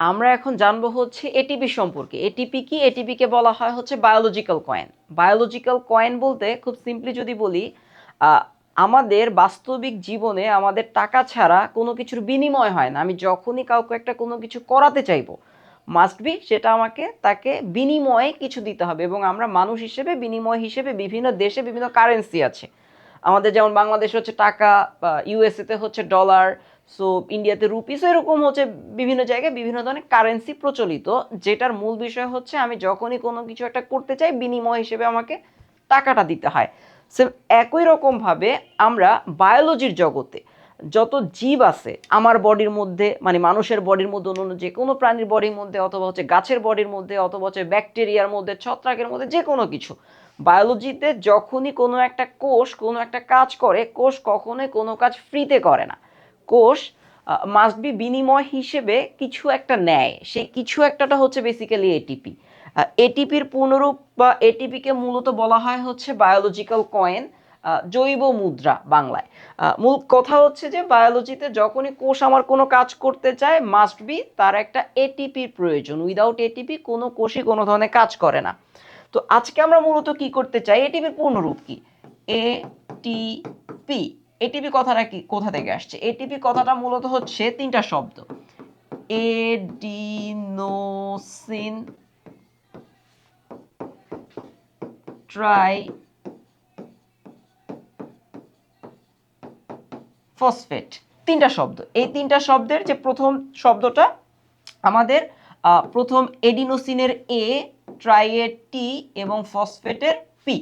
আমরা এখন জানবো হচ্ছে এটিপি সম্পর্কে। এটিপি কি? এটিপিকে বলা হয় হচ্ছে বায়োলজিক্যাল কয়েন। বায়োলজিক্যাল কয়েন বলতে খুব সিম্পলি যদি বলি, আহ, আমাদের বাস্তবিক জীবনে আমাদের টাকা ছাড়া কোনো কিছুর বিনিময় হয় না। আমি যখনই কাউকে একটা কোনো কিছু করাতে চাইবো, মাস্ট বি সেটা আমাকে তাকে বিনিময়ে কিছু দিতে হবে, এবং আমরা মানুষ হিসেবে বিনিময় হিসেবে বিভিন্ন দেশে বিভিন্ন কারেন্সি আছে। আমাদের যেমন বাংলাদেশে হচ্ছে টাকা, বা ইউএসএতে হচ্ছে ডলার, সো ইন্ডিয়াতে রুপিস, এরকম হচ্ছে বিভিন্ন জায়গায় বিভিন্ন ধরনের কারেন্সি প্রচলিত, যেটার মূল বিষয় হচ্ছে আমি যখনই কোনো কিছু একটা করতে চাই বিনিময় হিসেবে আমাকে টাকাটা দিতে হয়। সেম একই রকমভাবে আমরা বায়োলজির জগতে যত জীব আছে আমার বডির মধ্যে, মানে মানুষের বডির মধ্যে, অন্য যে কোনো প্রাণীর বডির মধ্যে, অথবা হচ্ছে গাছের বডির মধ্যে, অথবা হচ্ছে ব্যাকটেরিয়ার মধ্যে, ছত্রাকের মধ্যে, যে কোনো কিছু, বায়োলজিতে যখনই কোনো একটা কোষ কোনো একটা কাজ করে, কোষ কখনোই কোনো কাজ ফ্রিতে করে না। কোষ মাস্ট বি বিনিময় হিসেবে কিছু একটা নেয়, সেই কিছু একটাটা হচ্ছে বেসিক্যালি এটিপি। এটিপির পূর্ণরূপ বা এটিপিকে মূলত বলা হয় হচ্ছে বায়োলজিক্যাল কয়েন, জৈব মুদ্রা বাংলায়। মূল কথা হচ্ছে যে বায়োলজিতে যখনই কোষ আমার কোনো কাজ করতে চায়, মাস্ট বি তার একটা এটিপির প্রয়োজন। উইদাউট এটিপি কোনো কোষই কোনো ধরনের কাজ করে না। তো আজকে আমরা মূলত কি করতে চাই, এটিপির পূর্ণরূপ কি? এটিপি। এটিপি কথাটা কি, কোথা থেকে আসছে? এটিপি কথাটা মূলত হচ্ছে তিনটা শব্দ: এডিনোসিন ট্রাই ফসফেট। তিনটা শব্দ। এই তিনটা শব্দের যে প্রথম শব্দটা আমাদের, প্রথম এডিনোসিনের এ, ট্রাইয়ের টি এবং ফসফেটের পি,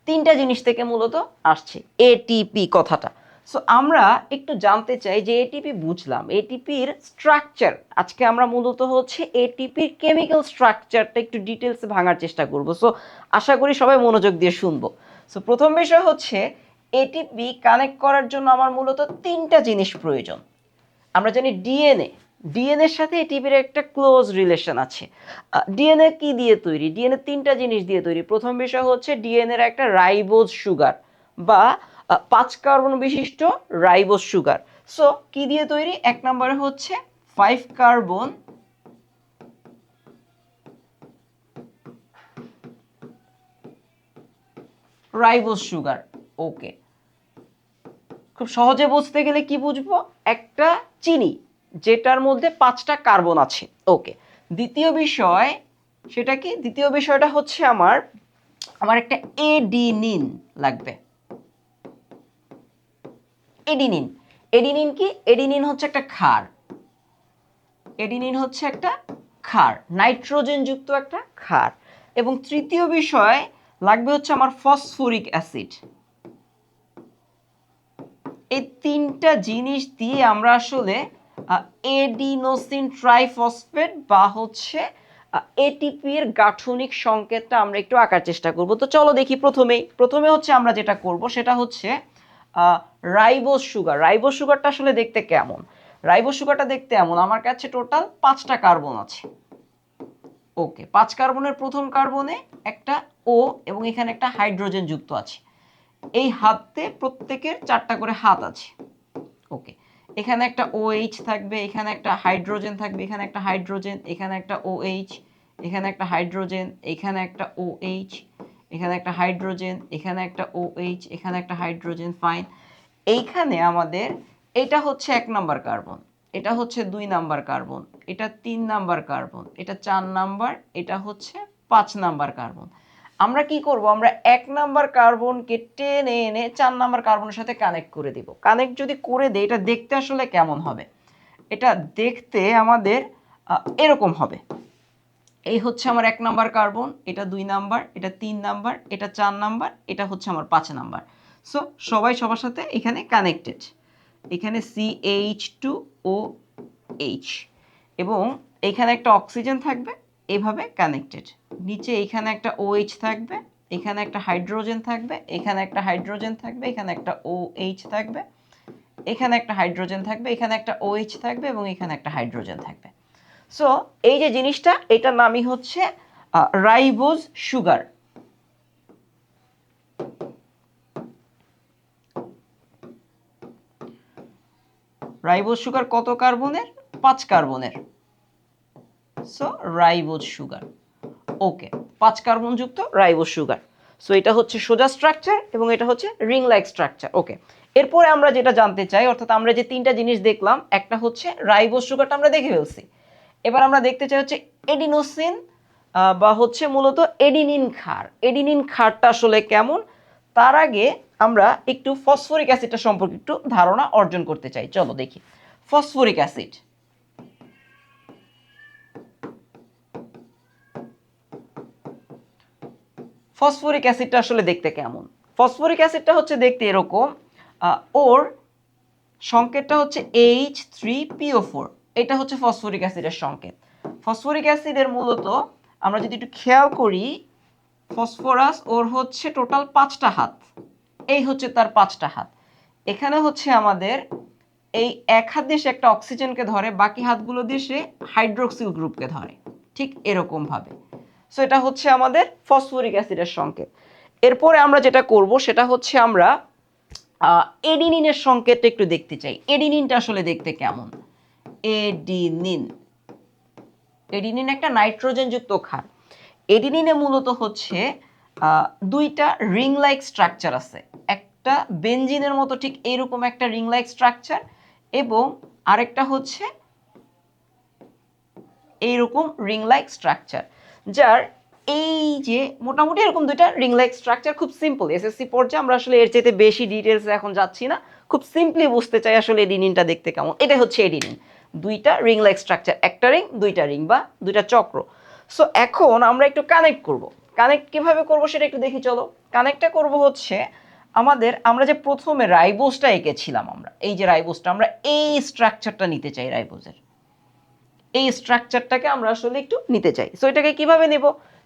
তিনটা জিনিস থেকে মূলত আসছে এটিপি কথাটা। সো আমরা একটু জানতে চাই যে এটিপি বুঝলাম, এটিপির স্ট্রাকচার, আজকে আমরা মূলত হচ্ছে এটিপির কেমিক্যাল স্ট্রাকচারটা একটু ডিটেলসে ভাঙার চেষ্টা করব। সো আশা করি সবাই মনোযোগ দিয়ে শুনবো। সো প্রথম বিষয় হচ্ছে, এটিপি কানেক্ট করার জন্য আমার মূলত তিনটা জিনিস প্রয়োজন। আমরা জানি ডিএনএ, ডিএনএর সাথে এটিপির একটা ক্লোজ রিলেশন আছে। ডিএনএ কি দিয়ে তৈরি? ডিএনএ তিনটা জিনিস দিয়ে তৈরি। প্রথম বিষয় হচ্ছে ডিএনএর একটা রাইবোজ সুগার, বা 5 কার্বন বিশিষ্ট রাইবোজ সুগার। সো কি দিয়ে তৈরি? এক নম্বরে হচ্ছে 5 কার্বন রাইবোজ সুগার। ওকে, খুব সহজে বুঝতে গেলে কি বুঝবো? একটা চিনি যেটার মধ্যে 5টা কার্বন আছে। ওকে, দ্বিতীয় বিষয় সেটা কি? দ্বিতীয় বিষয়টা হচ্ছে আমার আমার একটা এডিনিন লাগবে। এডিনিন। এডিনিন কি? এডিনিন হচ্ছে একটা ক্ষার। এডিনিন হচ্ছে একটা ক্ষার, নাইট্রোজেন যুক্ত একটা ক্ষার। এবং তৃতীয় বিষয় লাগবে হচ্ছে আমার ফসফরিক অ্যাসিড। এই তিনটা জিনিস দিয়ে আমরা আসলে এডিনোসিন ট্রাইফসফেট বা হচ্ছে এটিপির গাঠনিক সংকেতটা আমরা একটু আঁকার চেষ্টা করব। তো চলো দেখি। প্রথমে হচ্ছে আমরা যেটা করব সেটা হচ্ছে রাইবোজ সুগার। রাইবোজ সুগারটা আসলে দেখতে কেমন? রাইবোজ সুগারটা দেখতে এমন, আমার কাছে টোটাল 5টা কার্বন আছে। ওকে, 5 কার্বনের প্রথম কার্বনে একটা ও এবং এখানে একটা হাইড্রোজেন যুক্ত আছে। এই হাতে প্রত্যেকের 4টা করে হাত আছে। ওকে, এখানে একটা OH থাকবে, এখানে একটা হাইড্রোজেন থাকবে, এখানে একটা হাইড্রোজেন, এখানে একটা OH, এখানে একটা হাইড্রোজেন, এখানে একটা OH, এখানে একটা হাইড্রোজেন, এখানে একটা OH, এখানে একটা হাইড্রোজেন। ফাইন। এইখানে আমাদের এটা হচ্ছে 1 নাম্বার কার্বন, এটা হচ্ছে 2 নাম্বার কার্বন, এটা 3 নাম্বার কার্বন, এটা 4 নাম্বার, এটা হচ্ছে 5 নাম্বার কার্বন। আমরা কি করব? আমরা 1 নাম্বার কার্বনকে টেনে এনে 4 নাম্বার কার্বনের সাথে কানেক্ট করে দিব। কানেক্ট যদি করে দেই, এটা দেখতে আসলে কেমন হবে? এটা দেখতে আমাদের এরকম হবে। এই হচ্ছে আমার 1 নাম্বার কার্বন, এটা 2 নাম্বার, এটা 3 নাম্বার, এটা 4 নাম্বার, এটা হচ্ছে আমার 5 নাম্বার। সো সবাই সবার সাথে এখানে কানেক্টেড। এখানে CH2OH, এবং এখানে একটা অক্সিজেন থাকবে, এভাবে কানেক্টেড। নিচে এখানে একটা OH থাকবে, এখানে একটা হাইড্রোজেন থাকবে, এখানে একটা হাইড্রোজেন থাকবে, এখানে একটা OH থাকবে, এখানে একটা হাইড্রোজেন থাকবে, এখানে একটা OH থাকবে, এবং এখানে একটা হাইড্রোজেন থাকবে। সো এই যে জিনিসটা, এটার নামই হচ্ছে রাইবোজ সুগার। রাইবোজ সুগার কত কার্বনের? 5 কার্বনের। So ribose sugar. Okay, 5 carbon যুক্ত রাইবোজ সুগার। সো এটা হচ্ছে সোজা স্ট্রাকচার এবং এটা হচ্ছে রিং লাইক স্ট্রাকচার। ওকে, এরপরে আমরা যেটা জানতে চাই, অর্থাৎ আমরা যে তিনটা জিনিস দেখলাম, একটা হচ্ছে রাইবোজ সুগারটা আমরা দেখে ফেলছি। এবার আমরা দেখতে চাই হচ্ছে এডিনোসিন বা হচ্ছে মূলত এডিনিন ক্ষার। এডিনিন ক্ষারটা আসলে কেমন, তার আগে আমরা একটু ফসফরিক অ্যাসিডটা সম্পর্কে একটু ধারণা অর্জন করতে চাই। চলো দেখি ফসফরিক অ্যাসিড। ফসফরিক অ্যাসিডটা আসলে দেখতে কেমন? ফসফরিক অ্যাসিডটা হচ্ছে দেখতে এরকম, ওর সংকেতটা হচ্ছে H3PO4। এটা হচ্ছে ফসফরিক অ্যাসিডের সংকেত। ফসফরিক অ্যাসিডের মূলত আমরা যদি একটু খেয়াল করি, ফসফরাস ওর হচ্ছে টোটাল 5টা হাত, এই হচ্ছে তার 5টা হাত। এখানে হচ্ছে আমাদের এই এক হাত দিয়ে সে একটা অক্সিজেনকে ধরে, বাকি হাতগুলো দিয়ে সে হাইড্রোক্সিল গ্রুপকে ধরে, ঠিক এরকম ভাবে। সো এটা হচ্ছে আমাদের ফসফরিক অ্যাসিডের সংকেত। এরপরে আমরা যেটা করব সেটা হচ্ছে আমরা এডিনিনের সংকেতটা একটু দেখতে চাই। এডিনিনটা আসলে দেখতে কেমন? এডিনিন, এডিনিন একটা নাইট্রোজেন যুক্ত ক্ষার। এডিনিনে মূলত হচ্ছে দুইটা রিং লাইক স্ট্রাকচার আছে, একটা বেনজিনের মতো ঠিক এইরকম একটা রিং লাইক স্ট্রাকচার, এবং আরেকটা হচ্ছে এইরকম রিং লাইক স্ট্রাকচার, যার এই যে মোটামুটি এরকম দুইটা রিং লাইক স্ট্রাকচার। খুব সিম্পল, এসএসসি পর্যায়ে আমরা আসলে এর চাইতে বেশি ডিটেলসে এখন যাচ্ছি না, খুব সিম্পলি বুঝতে চাই আসলে এডিনিনটা দেখতে কেমন। এটা হচ্ছে এডিনিন, দুইটা রিং লাইক স্ট্রাকচার, একটা রিং দুইটা রিং বা দুইটা চক্র। সো এখন আমরা একটু কানেক্ট করব। কানেক্ট কিভাবে করব সেটা একটু দেখি চলো। কানেক্টটা করব হচ্ছে আমরা যে প্রথমে রাইবোজটা এঁকেছিলাম, আমরা এই যে রাইবোজটা, আমরা এই স্ট্রাকচারটা নিতে চাই রাইবোজের, এই স্ট্রাকচারটাকে আমরা আসলে একটু নিতে চাই। সো এটাকে কিভাবে নেব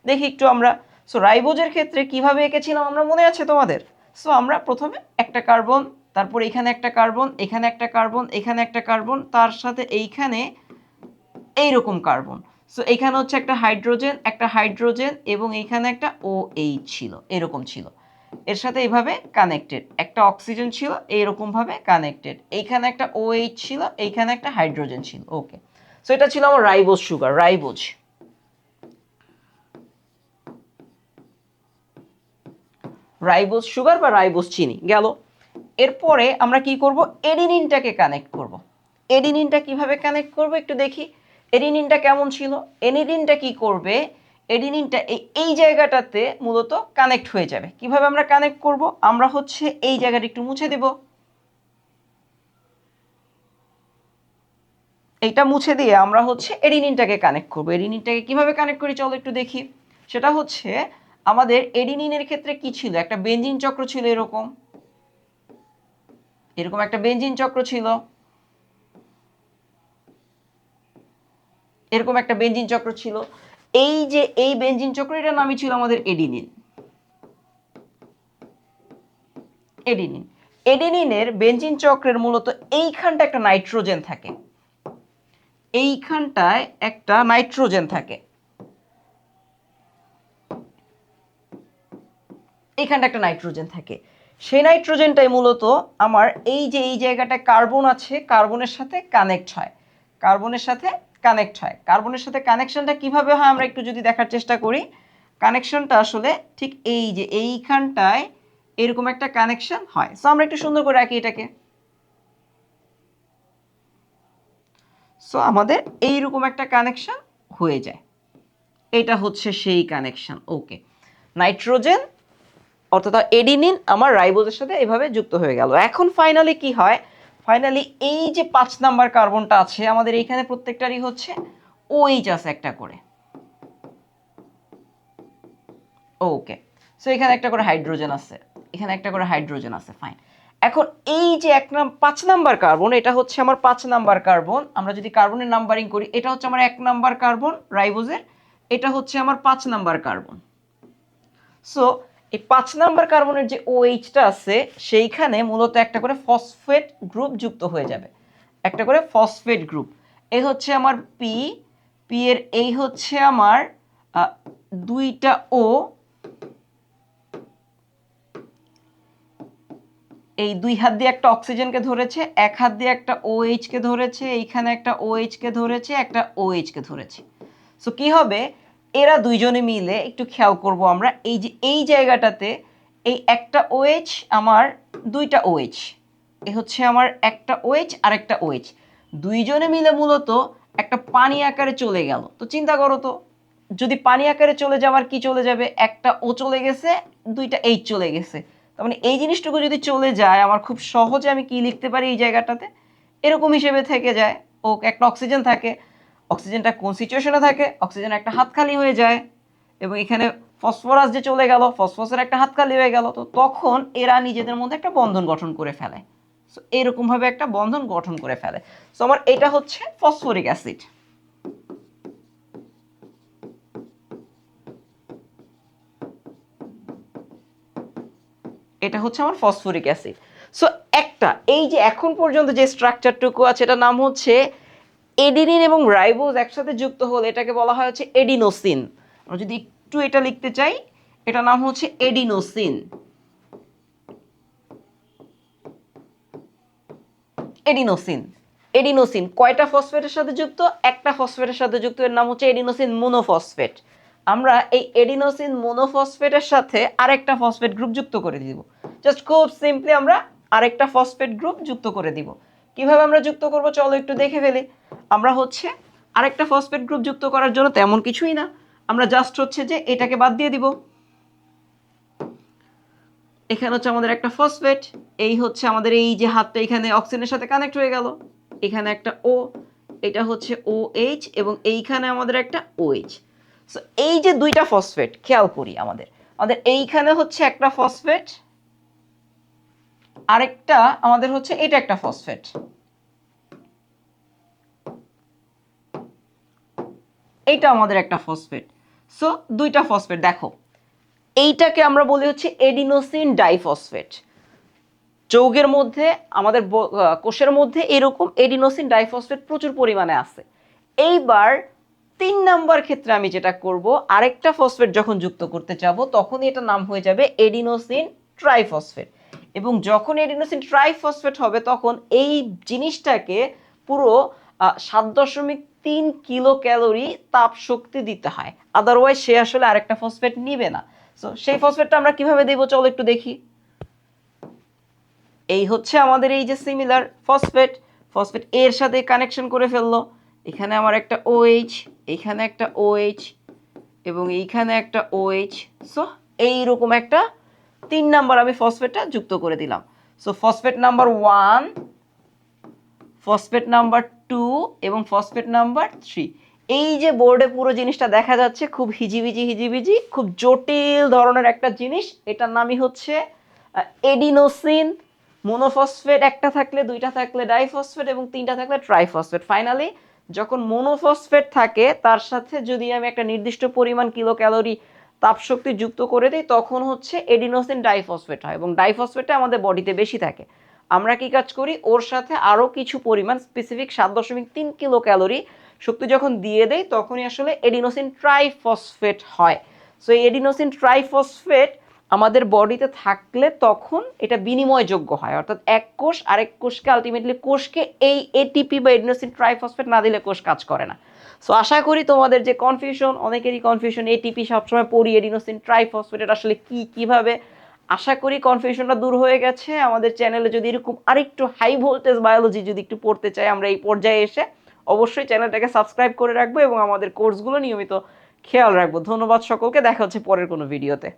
দেখি একটু আমরা। সো রাইবোজের ক্ষেত্রে কিভাবে এঁকেছিলাম আমরা, মনে আছে তোমাদের? সো আমরা প্রথমে একটা কার্বন, তারপর এখানে একটা কার্বন, এখানে একটা কার্বন, এখানে একটা কার্বন, তার সাথে এইখানে এইরকম কার্বন। সো এখানে হচ্ছে একটা হাইড্রোজেন এবং এইখানে একটা OH ছিল, এরকম ছিল, এর সাথে এইভাবে কানেক্টেড একটা অক্সিজেন ছিল, এইরকম ভাবে কানেক্টেড, এইখানে একটা OH ছিল, এইখানে একটা হাইড্রোজেন ছিল। ওকে, সো এটা ছিল আমার ribose sugar, ribose. Ribose sugar বা রাইবোজ চিনি গেল। এরপরে আমরা কি করব, এডিনিনটাকে কানেক্ট করব। এডিনিনটা কিভাবে কানেক্ট করব একটু দেখি। এডিনিনটা কেমন ছিল? এডিনিনটা কি করবে, এডিনিনটা এই জায়গাটাতে মূলত কানেক্ট হয়ে যাবে। কিভাবে আমরা কানেক্ট করব, আমরা হচ্ছে এই জায়গাটা একটু মুছে দেব, এইটা মুছে দিয়ে আমরা হচ্ছে এডিনিনটাকে কানেক্ট করব। এডিনিনটাকে কিভাবে কানেক্ট করি চলো একটু দেখি। সেটা হচ্ছে আমাদের এডিনিনের ক্ষেত্রে কি ছিল, একটা বেনজিন চক্র ছিল, এরকম এরকম একটা বেনজিন চক্র ছিল, এরকম একটা বেনজিন চক্র ছিল। এই যে এই বেনজিন চক্র, এটার নামই ছিল আমাদের এডিনিন। এডিনিন, এডিনিনের বেনজিন চক্রের মূলত এইখানটা একটা নাইট্রোজেন থাকে, এইখানটায় একটা নাইট্রোজেন থাকে, এইখানটা একটা নাইট্রোজেন থাকে। সেই নাইট্রোজেনটাই মূলত আমার এই যে এই জায়গাটায় কার্বন আছে, কার্বনের সাথে কানেক্ট হয়, কার্বনের সাথে কানেক্ট হয়। কার্বনের সাথে কানেকশনটা কিভাবে হয় আমরা একটু যদি দেখার চেষ্টা করি। কানেকশনটা আসলে ঠিক এই যে এইখানটায় এরকম একটা কানেকশন হয়। সো আমরা একটু সুন্দর করে রাখি এটাকে। সো আমাদের এইরকম একটা কানেকশন হয়ে যায়, এটা হচ্ছে সেই কানেকশন। ওকে, নাইট্রোজেন অর্থাৎ এডিনিন আমার রাইবোজের সাথে এভাবে যুক্ত হয়ে গেল। এখন ফাইনালি কি হয়, ফাইনালি এই যে 5 নাম্বার কার্বনটা আছে আমাদের, এইখানে প্রত্যেকটারই হচ্ছে OH আছে একটা করে। ওকে, সো এখানে একটা করে হাইড্রোজেন আছে, এখানে একটা করে হাইড্রোজেন আছে, ফাইন। এখন এই যে 5 নাম্বার কার্বন, এটা হচ্ছে আমার 5 নাম্বার কার্বন। আমরা যদি কার্বনের নাম্বারিং করি, এটা হচ্ছে আমার 1 নাম্বার কার্বন রাইবোজের, এটা হচ্ছে আমার 5 নাম্বার কার্বন। সো এই 5 নাম্বার কার্বনের যে OH-টা আছে সেইখানে মূলত একটা করে ফসফেট গ্রুপ যুক্ত হয়ে যাবে, একটা করে ফসফেট গ্রুপ। এই হচ্ছে আমার পি, পি এর এই হচ্ছে আমার 2টা O, এই 2 হাত দিয়ে একটা অক্সিজেনকে ধরেছে, এক হাত দিয়ে একটা OH কে ধরেছে, এইখানে একটা OH কে ধরেছে, একটা OH কে ধরেছে। সো কি হবে, এরা দুইজনে মিলে একটু খেয়াল করব আমরা, এই যে এই জায়গাটাতে এই একটা OH আমার দুইটা OH, এ হচ্ছে আমার একটা OH আর একটা OH, দুইজনে মিলে মূলত একটা পানি আকারে চলে গেল। তো চিন্তা করো তো, যদি পানি আকারে চলে যাওয়ার কি চলে যাবে, একটা O চলে গেছে, দুইটা H চলে গেছে। তার মানে এই জিনিসটুকু যদি চলে যায়, আমার খুব সহজে আমি কি লিখতে পারি এই জায়গাটাতে, এরকম হিসেবে থেকে যায়। ও একটা অক্সিজেন থাকে, অক্সিজেনটা কোন সিচুয়েশনে থাকে, অক্সিজেন একটা হাত খালি হয়ে যায়, এবং এখানে ফসফরাস যে চলে গেল, ফসফরাসের একটা হাত খালি হয়ে গেল, তো তখন এরা নিজেদের মধ্যে একটা বন্ধন গঠন করে ফেলে। সো এরকম ভাবে একটা বন্ধন গঠন করে ফেলে। সো আমার এটা হচ্ছে ফসফরিক অ্যাসিড। এটা হচ্ছে আমার ফসফরিক অ্যাসিড। সো একটা এই যে এখন পর্যন্ত যে স্ট্রাকচারটুকু আছে, এটার নাম হচ্ছে এডিনিন এবং রাইবোজ একসাথে যুক্ত হলে এটাকে বলা হয় হচ্ছে এডিনোসিন। আমরা যদি একটু এটা লিখতে চাই, এটার নাম হচ্ছে এডিনোসিন। এডিনোসিন, এডিনোসিন কয়টা ফসফেটের সাথে যুক্ত, একটা ফসফেটের সাথে যুক্ত, এর নাম হচ্ছে এডিনোসিন মোনোফসফেট। আমরা এই এডিনোসিন মোনোফসফেটের সাথে আরেকটা ফসফেট গ্রুপ যুক্ত করে দিব। জাস্ট খুব সিম্পলি আমরা আরেকটা ফসফেট গ্রুপ যুক্ত করে দিব। কিভাবে আমরা যুক্ত করব চলো একটু দেখে ফেলি। আমরা হচ্ছে আরেকটা ফসফেট গ্রুপ যুক্ত করার জন্য তেমন কিছুই না, আমরা জাস্ট হচ্ছে যে এটাকে বাদ দিয়ে দিব। এখানে হচ্ছে আমাদের একটা ফসফেট, এই হচ্ছে আমাদের এই যে হাতটা এখানে অক্সিজেনের সাথে কানেক্ট হয়ে গেল, এখানে একটা O, এটা হচ্ছে OH, এবং এইখানে আমাদের একটা OH। সো এই যে দুইটা ফসফেট খেয়াল করি, আমাদের আমাদের এইখানে হচ্ছে একটা ফসফেট, আরেকটা আমাদের হচ্ছে এটা একটা ফসফেট, এইটা আমাদের একটা ফসফেট। সো দুইটা ফসফেট, দেখো এইটাকে আমরা বলি হচ্ছে এডিনোসিন ডাইফসফেট। যৌগের মধ্যে আমাদের কোষের মধ্যে এরকম এডিনোসিন ডাইফসফেট প্রচুর পরিমাণে আছে। এইবার 3 নাম্বার ক্ষেত্রে আমি যেটা করব, আরেকটা ফসফেট যখন যুক্ত করতে যাব তখনই এটা নাম হয়ে যাবে এডিনোসিন ট্রাইফসফেট। এবং যখন এডিনোসিন ট্রাইফসফেট হবে তখন এই জিনিসটাকে পুরো 7.3 কিলো ক্যালোরি তাপ শক্তি দিতে হয়, আদারওয়াইজ সে আসলে আরেকটা ফসফেট নিবে না। সো সেই ফসফেটটা আমরা কিভাবে দেব চলো একটু দেখি। এই হচ্ছে আমাদের এই যে সিমিলার ফসফেট, ফসফেট এর সাথে কানেকশন করে ফেললো, এখানে আমার একটা OH, এখানে একটা OH, এবং এইখানে একটা OH। সো এইরকম একটা 3 নাম্বার আমি ফসফেটটা যুক্ত করে দিলাম। So phosphate number 1, phosphate number 2 এবং ফসফেট নাম্বার 3। এই যে বোর্ডে পুরো জিনিসটা দেখা যাচ্ছে, খুব হিজিবিজি হিজিবিজি, খুব জটিল ধরনের একটা জিনিস, এটার নামই হচ্ছে এডিনোসিন মোনোফসফেট। একটা থাকলে, দুইটা থাকলে ডাইফসফেট, এবং তিনটা থাকলে ট্রাইফসফেট। ফাইনালি যখন মোনোফসফেট থাকে তার সাথে যদি আমি একটা নির্দিষ্ট পরিমাণ কিলো ক্যালোরি তাপশক্তি যুক্ত করে দিই তখন হচ্ছে এডিনোসিন ডাইফসফেট হয়, এবং ডাইফসফেটটা আমাদের বডিতে বেশি থাকে। আমরা কি কাজ করি, ওর সাথে আরও কিছু পরিমাণ স্পেসিফিক 7.3 কিলো ক্যালোরি শক্তি যখন দিয়ে দেয় তখনই আসলে এডিনোসিন ট্রাইফসফেট হয়। সো এই এডিনোসিন ট্রাইফসফেট আমাদের বডিতে থাকলে তখন এটা বিনিময়যোগ্য হয়, অর্থাৎ এক কোষ আরেক কোষকে আলটিমেটলি কোষকে এই এটিপি বা এডিনোসিন ট্রাইফসফেট না দিলে কোষ কাজ করে না। সো আশা করি তোমাদের যে কনফিউশন, অনেকেরই কনফিউশন এটিপি সবসময় পড়ি, এডিনোসিন ট্রাইফসফেট এটা আসলে কি কিভাবে, আশা করি কনফিউশনটা দূর হয়ে গেছে। আমাদের চ্যানেলে যদি এরকম আরেকটু হাই ভোল্টেজ বায়োলজি যদি একটু পড়তে চাই আমরা এই পর্যায়ে এসে, অবশ্যই চ্যানেলটাকে সাবস্ক্রাইব করে রাখবো এবং আমাদের কোর্সগুলো নিয়মিত খেয়াল রাখবো। ধন্যবাদ সকলকে, দেখা হচ্ছে পরের কোনো ভিডিওতে।